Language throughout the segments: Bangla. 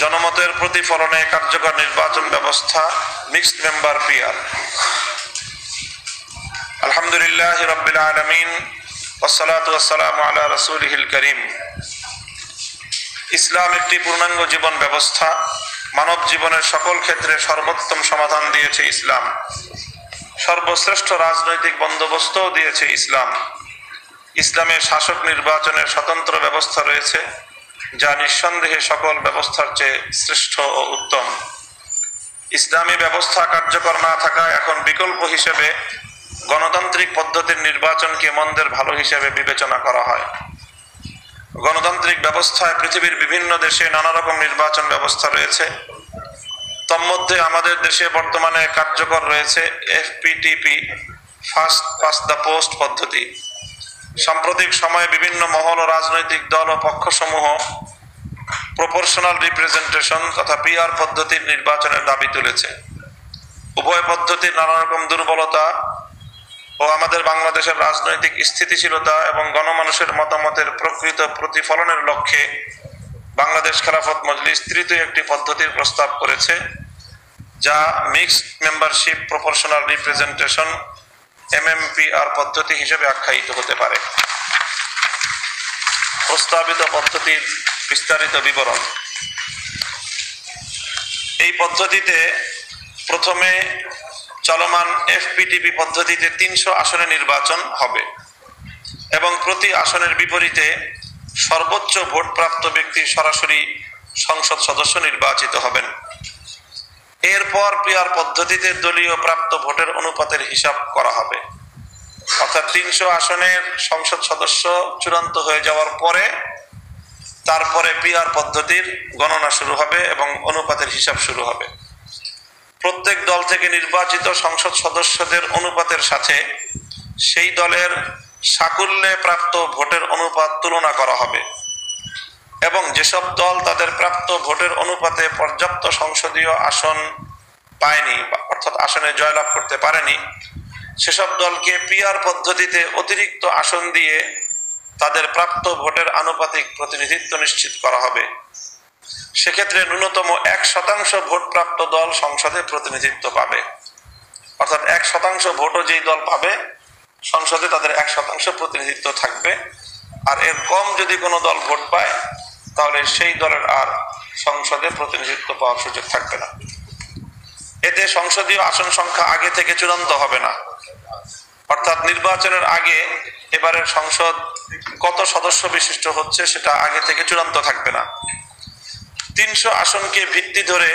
জনমতের প্রতিফলনে কার্যকর নির্বাচন ব্যবস্থা, মিক্সড মেম্বার পিআর। আলহামদুলিল্লাহ রাব্বিল আলামিন, ওয়াসসালাতু ওয়াসসালামু আলা রাসূলিহিল কারীম। ইসলাম একটি পূর্ণাঙ্গ জীবন ব্যবস্থা। মানব জীবনের সকল ক্ষেত্রে সর্বোত্তম সমাধান দিয়েছে ইসলাম। সর্বশ্রেষ্ঠ রাজনৈতিক বন্দোবস্তও দিয়েছে ইসলাম। ইসলামের শাসক নির্বাচনের স্বতন্ত্র ব্যবস্থা রয়েছে, যা নিঃসন্দেহে সকল ব্যবস্থার চেয়ে শ্রেষ্ঠ ও উত্তম। ইসলামী ব্যবস্থা কার্যকর না থাকায় এখন বিকল্প হিসেবে গণতান্ত্রিক পদ্ধতির নির্বাচনকে মন্দের ভালো হিসেবে বিবেচনা করা হয়। গণতান্ত্রিক ব্যবস্থায় পৃথিবীর বিভিন্ন দেশে নানা রকম নির্বাচন ব্যবস্থা রয়েছে। তন্মধ্যে আমাদের দেশে বর্তমানে কার্যকর রয়েছে FPTP, first past the post পদ্ধতি। সাম্প্রতিক সময়ে বিভিন্ন মহল ও রাজনৈতিক দল ও পক্ষসমূহ প্রপোর্শনাল রিপ্রেজেন্টেশন তথা পিআর পদ্ধতির নির্বাচনের দাবি তুলেছে। উভয় পদ্ধতির নানা রকম দুর্বলতা ও আমাদের বাংলাদেশের রাজনৈতিক স্থিতিশীলতা এবং গণমানুষের মতামতের প্রকৃত প্রতিফলনের লক্ষ্যে বাংলাদেশ খেলাফত মজলিস তৃতীয় একটি পদ্ধতির প্রস্তাব করেছে, যা মিক্সড মেম্বারশিপ প্রপোর্শনাল রিপ্রেজেন্টেশন এমএমপিআর পদ্ধতি হিসেবে আখ্যায়িত হতে পারে। প্রস্তাবিত পদ্ধতির বিস্তারিত বিবরণ। এই পদ্ধতিতে প্রথমে চলমান এফপিটিপি পদ্ধতিতে 300 আসনে নির্বাচন হবে এবং প্রতি আসনের বিপরীতে সর্বোচ্চ ভোটপ্রাপ্ত ব্যক্তি সরাসরি সংসদ সদস্য নির্বাচিত হবেন। এরপর পিআর পদ্ধতিতে দলীয় প্রাপ্ত ভোটের অনুপাতের হিসাব করা হবে, অর্থাৎ 300 আসনের সংসদ সদস্য চূড়ান্ত হয়ে যাওয়ার পরে তারপরে পিআর পদ্ধতির গণনা শুরু হবে এবং অনুপাতের হিসাব শুরু হবে। প্রত্যেক দল থেকে নির্বাচিত সংসদ সদস্যদের অনুপাতের সাথে সেই দলের সাকুল্যে প্রাপ্ত ভোটের অনুপাত তুলনা করা হবে এবং যেসব দল তাদের প্রাপ্ত ভোটের অনুপাতে পর্যাপ্ত সংসদীয় আসন পায়নি, অর্থাৎ আসনে জয়লাভ করতে পারেনি, সেসব দলকে পিআর পদ্ধতিতে অতিরিক্ত আসন দিয়ে তাদের প্রাপ্ত ভোটের আনুপাতিক প্রতিনিধিত্ব নিশ্চিত করা হবে। সেক্ষেত্রে ন্যূনতম 1% ভোটপ্রাপ্ত দল সংসদে প্রতিনিধিত্ব পাবে, অর্থাৎ 1% ভোটও যেই দল পাবে সংসদে তাদের 1% প্রতিনিধিত্ব থাকবে। আর এর কম যদি কোনো দল ভোট পায় তাহলে সেই দলের আর সংসদে প্রতিনিধিত্ব পাওয়ার সুযোগ থাকবে না। এতে সংসদীয় আসন সংখ্যা আগে থেকে চূড়ান্ত হবে না, অর্থাৎ নির্বাচনের আগে এবারের সংসদ কত সদস্য বিশিষ্ট হচ্ছে সেটা আগে থেকে চূড়ান্ত থাকবে না। 300 আসনকে ভিত্তি ধরে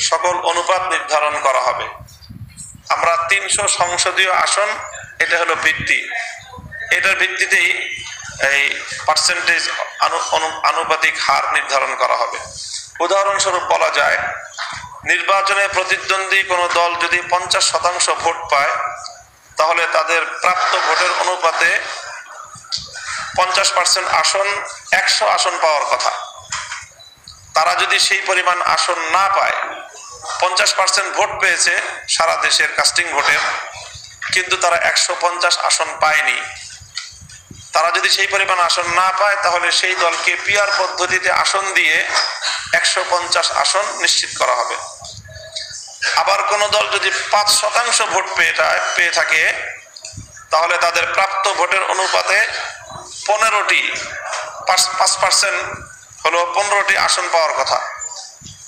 সকল অনুপাত নির্ধারণ করা হবে। আমরা 300 সংসদীয় আসন, এটা হলো ভিত্তি, এটার ভিত্তিতেই এই পার্সেন্টেজ আনুপাতিক হার নির্ধারণ করা হবে। উদাহরণস্বরূপ বলা যায়, নির্বাচনে প্রতিদ্বন্দ্বী কোনো দল যদি 50% ভোট পায় তাহলে তাদের প্রাপ্ত ভোটের অনুপাতে 50% আসন 100 আসন পাওয়ার কথা। তারা যদি সেই পরিমাণ আসন না পায়, 50% ভোট পেয়েছে সারা দেশের কাস্টিং ভোটের, কিন্তু তারা 150 আসন পায়নি, তারা যদি সেই পরিমাণ আসন না পায় তাহলে সেই দলকে পিআর পদ্ধতিতে আসন দিয়ে 150 আসন নিশ্চিত করা হবে। আবার কোন দল যদি 5% ভোট পেয়ে থাকে তাহলে তাদের প্রাপ্ত ভোটের অনুপাতে 5% হলো 15টি আসন পাওয়ার কথা।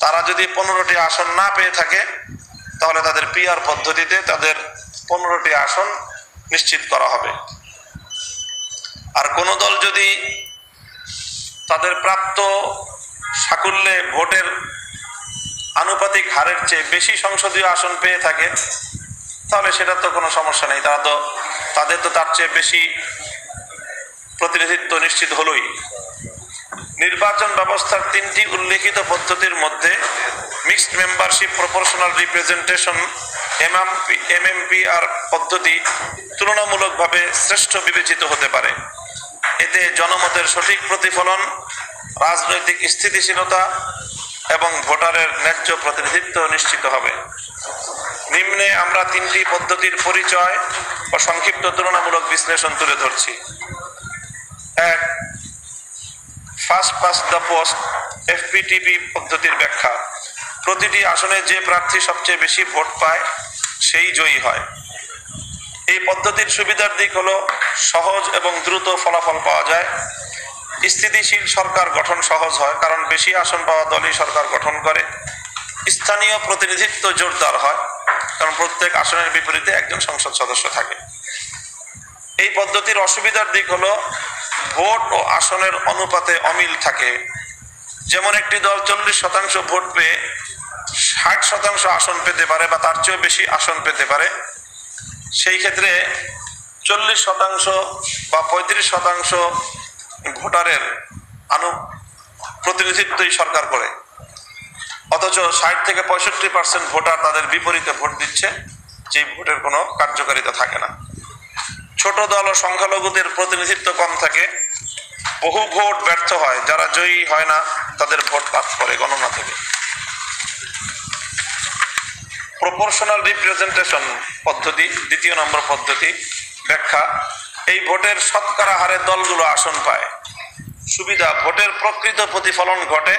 তারা যদি 15টি আসন না পেয়ে থাকে তাহলে তাদের পিআর পদ্ধতিতে তাদের 15টি আসন নিশ্চিত করা হবে। আর কোন দল যদি তাদের প্রাপ্ত সাকুল্যে ভোটের আনুপাতিক হারের চেয়ে বেশি সংসদীয় আসন পেয়ে থাকে তাহলে সেটা তো কোনো সমস্যা নেই, তাদের তো তার চেয়ে বেশি প্রতিনিধিত্ব নিশ্চিত হলোই। নির্বাচন ব্যবস্থার 3টি উল্লেখিত পদ্ধতির মধ্যে মিক্সড মেম্বারশিপ প্রপোর্শনাল রিপ্রেজেন্টেশন এমএমপিআর পদ্ধতি তুলনামূলকভাবে শ্রেষ্ঠ বিবেচিত হতে পারে। এতে জনমতের সঠিক প্রতিফলন, রাজনৈতিক স্থিতিশীলতা এবং ভোটারের ন্যায্য প্রতিনিধিত্ব নিশ্চিত হবে। নিম্নে আমরা 3টি পদ্ধতির পরিচয় ও সংক্ষিপ্ত তুলনামূলক বিশ্লেষণ তুলে ধরছি। 1. First past the post FPTP পদ্ধতির ব্যাখ্যা: প্রতিটি আসনে যে প্রার্থী সবচেয়ে বেশি ভোট পায় সেই জয়ী হয়। এই পদ্ধতির সুবিধার দিক হলো সহজ এবং দ্রুত ফলাফল পাওয়া যায়। স্থিতিশীল সরকার গঠন সহজ হয়, কারণ বেশি আসন পাওয়া দলই সরকার গঠন করে। স্থানীয় প্রতিনিধিত্ব জোরদার হয়, কারণ প্রত্যেক আসনের বিপরীতে একজন সংসদ সদস্য থাকে। এই পদ্ধতির অসুবিধার দিক হলো ভোট ও আসনের অনুপাতে অমিল থাকে। যেমন একটি দল 40% ভোট পেয়ে 60% আসন পেতে পারে বা তার চেয়েও বেশি আসন পেতে পারে। সেই ক্ষেত্রে 40% বা 35% ভোটারের প্রতিনিধিত্বই সরকার করে, অথচ 60 থেকে 65% ভোটার তাদের বিপরীতে ভোট দিচ্ছে, যে ভোটের কোনো কার্যকারিতা থাকে না। ছোট দল ও সংখ্যালঘুদের প্রতিনিধিত্ব কম থাকে, বহু ভোট ব্যর্থ হয়, যারা জয়ী হয় না তাদের ভোট বাদ পড়ে গণনা থেকে। প্রপোর্শনাল রিপ্রেজেন্টেশন পদ্ধতি, দ্বিতীয় নম্বর পদ্ধতি ব্যাখ্যা: এই ভোটের শতকরা হারে দলগুলো আসন পায়। সুবিধা: ভোটের প্রকৃত প্রতিফলন ঘটে,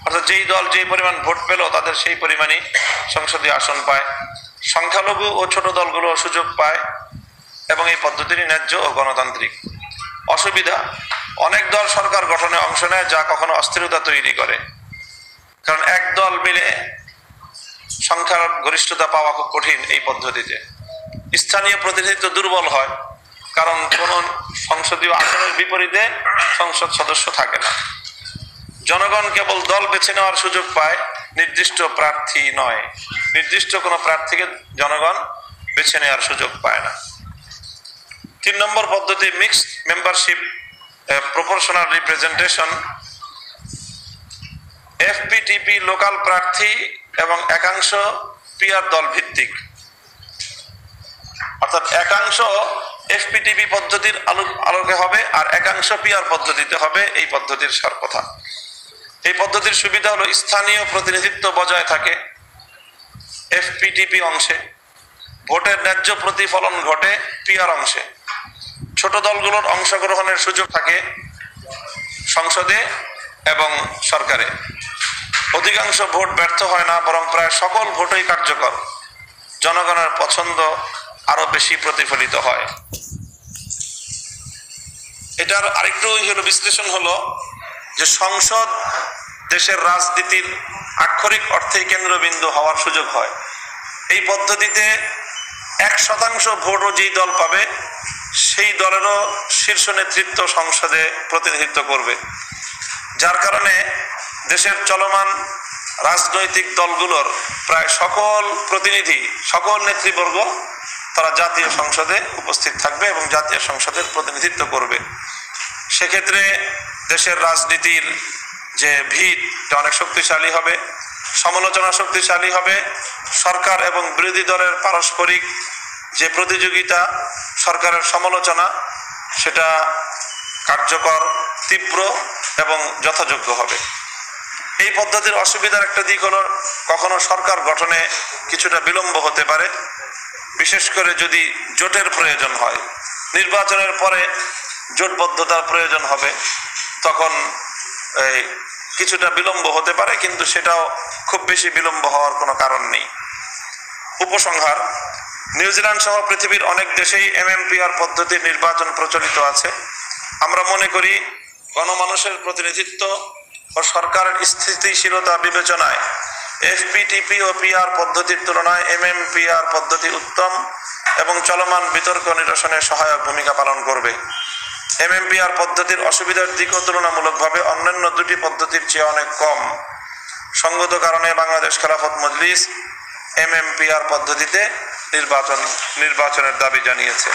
অর্থাৎ যেই দল যে পরিমাণ ভোট পেল তাদের সেই পরিমাণই সংসদীয় আসন পায়। সংখ্যালঘু ও ছোট দলগুলো সুযোগ পায় এবং এই পদ্ধতিটি ন্যায্য ও গণতান্ত্রিক। অসুবিধা: অনেক দল সরকার গঠনে অংশ নেয়, যা কখনো অস্থিরতা তৈরি করে, কারণ এক দল মিলে সংখ্যার গরিষ্ঠতা পাওয়া খুব কঠিন এই পদ্ধতিতে। স্থানীয় প্রতিনিধিত্ব দুর্বল হয়, কারণ কোন সংসদীয় আসনের বিপরীতে সংসদ সদস্য থাকে না। জনগণ কেবল দল বেছে নেওয়ার সুযোগ পায়, নির্দিষ্ট প্রার্থী নয়। নির্দিষ্ট কোনো প্রার্থীকে জনগণ বেছে নেওয়ার সুযোগ পায় না। 3 নম্বর পদ্ধতি mixed membership proportional representation. FPTP local প্রার্থী এবং একাংশ পিআর দল ভিত্তিক, অর্থাৎ একাংশ এফপিটিপি পদ্ধতির আলোকে হবে আর একাংশ পিআর পদ্ধতিতে হবে। এই পদ্ধতির সার কথা: এই পদ্ধতির সুবিধা হলো স্থানীয় প্রতিনিধিত্ব বজায় থাকে এফপিটিপি অংশে, ভোটের ন্যায্য প্রতিফলন ঘটে পিআর অংশে, ছোট দলগুলোর অংশগ্রহণের সুযোগ থাকে সংসদে এবং সরকারে, অধিকাংশ ভোট ব্যর্থ হয় না, বরং প্রায় সকল ভোটই কার্যকর, জনগণের পছন্দ আরো বেশি প্রতিফলিত হয়। এটার আরেকটু বিশ্লেষণ হলো যে সংসদ দেশের রাজনীতির আক্ষরিক অর্থেই কেন্দ্রবিন্দু হওয়ার সুযোগ হয়। এই পদ্ধতিতে 1% ভোটও যেই দল পাবে সেই দলেরও শীর্ষ নেতৃত্ব সংসদে প্রতিনিধিত্ব করবে, যার কারণে দেশের চলমান রাজনৈতিক দলগুলোর প্রায় সকল প্রতিনিধি, সকল নেতৃবর্গ তারা জাতীয় সংসদে উপস্থিত থাকবে এবং জাতীয় সংসদের প্রতিনিধিত্ব করবে। সেক্ষেত্রে দেশের রাজনীতির যে ভিত অনেক শক্তিশালী হবে, সমালোচনা শক্তিশালী হবে, সরকার এবং বিরোধী দলের পারস্পরিক যে প্রতিযোগিতা, সরকারের সমালোচনা, সেটা কার্যকর, তীব্র এবং যথাযোগ্য হবে। এই পদ্ধতির অসুবিধার একটা দিক হলো কখনো সরকার গঠনে কিছুটা বিলম্ব হতে পারে, বিশেষ করে যদি জোটের প্রয়োজন হয়। নির্বাচনের পরে জোটবদ্ধতার প্রয়োজন হবে, তখন কিছুটা বিলম্ব হতে পারে, কিন্তু সেটাও খুব বেশি বিলম্ব হওয়ার কোনো কারণ নেই। উপসংহার: নিউজিল্যান্ড সহ পৃথিবীর অনেক দেশেই এমএমপিআর পদ্ধতির নির্বাচন প্রচলিত আছে। আমরা মনে করি গণমানুষের প্রতিনিধিত্ব ও সরকারের স্থিতিশীলতা বিবেচনায় এফপিটিপি ও পিআর পদ্ধতির তুলনায় এমএমপিআর পদ্ধতি উত্তম এবং চলমান বিতর্ক নিরসনে সহায়ক ভূমিকা পালন করবে। এমএমপিআর পদ্ধতির অসুবিধার দিকও তুলনামূলকভাবে অন্যান্য দুটি পদ্ধতির চেয়ে অনেক কম। সঙ্গত কারণে বাংলাদেশ খেলাফত মজলিস এমএমপিআর পদ্ধতিতে নির্বাচনের দাবি জানিয়েছে।